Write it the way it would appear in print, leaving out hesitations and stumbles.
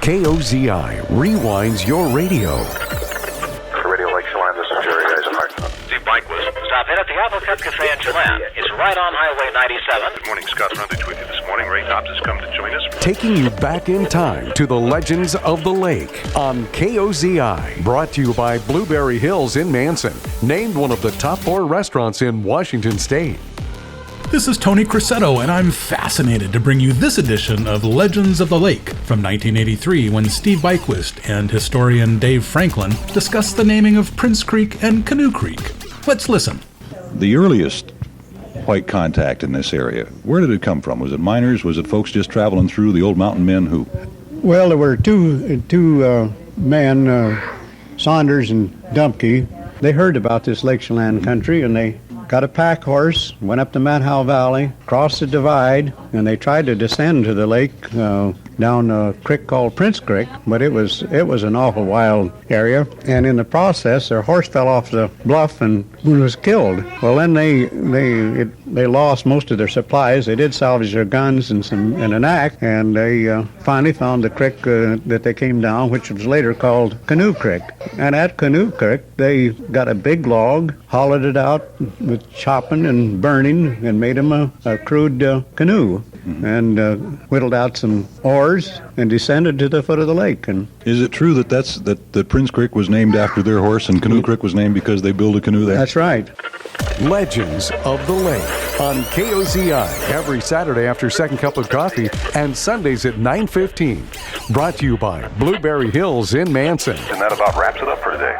KOZI rewinds your radio. Radio Lake Chelan, this is Jerry Eisenhart. The Byquist. Stop in at the Apple Cup Cafe in Chelan. It's right on Highway 97. Good morning, Scott Rundage with you this morning. Ray Dobbs has come to join us. Taking you back in time to the legends of the lake on KOZI. Brought to you by Blueberry Hills in Manson. Named one of the top 4 restaurants in Washington State. This is Tony Crisetto, and I'm fascinated to bring you this edition of Legends of the Lake from 1983 when Steve Byquist and historian Dave Franklin discussed the naming of Prince Creek and Canoe Creek. Let's listen. The earliest white contact in this area, where did it come from? Was it miners? Was it folks just traveling through, the old mountain men who? Well, there were two men, Saunders and Dumpke. They heard about this Lake Chelan country, and they got a pack horse, went up the Mount Howe Valley, crossed the divide, and they tried to descend to the lake down a creek called Prince Creek, but it was an awful wild area. And in the process, their horse fell off the bluff and was killed. Well, then they lost most of their supplies. They did salvage their guns and an axe, and they finally found the creek that they came down, which was later called Canoe Creek. And at Canoe Creek, they got a big log, hollowed it out with chopping and burning, and made them a crude canoe, and whittled out some oars and descended to the foot of the lake. And is it true that Prince Creek was named after their horse and Canoe Creek was named because they built a canoe there? That's right. Legends of the Lake on KOZI every Saturday after second cup of coffee and Sundays at 9:15. Brought to you by Blueberry Hills in Manson. And that about wraps it up for today.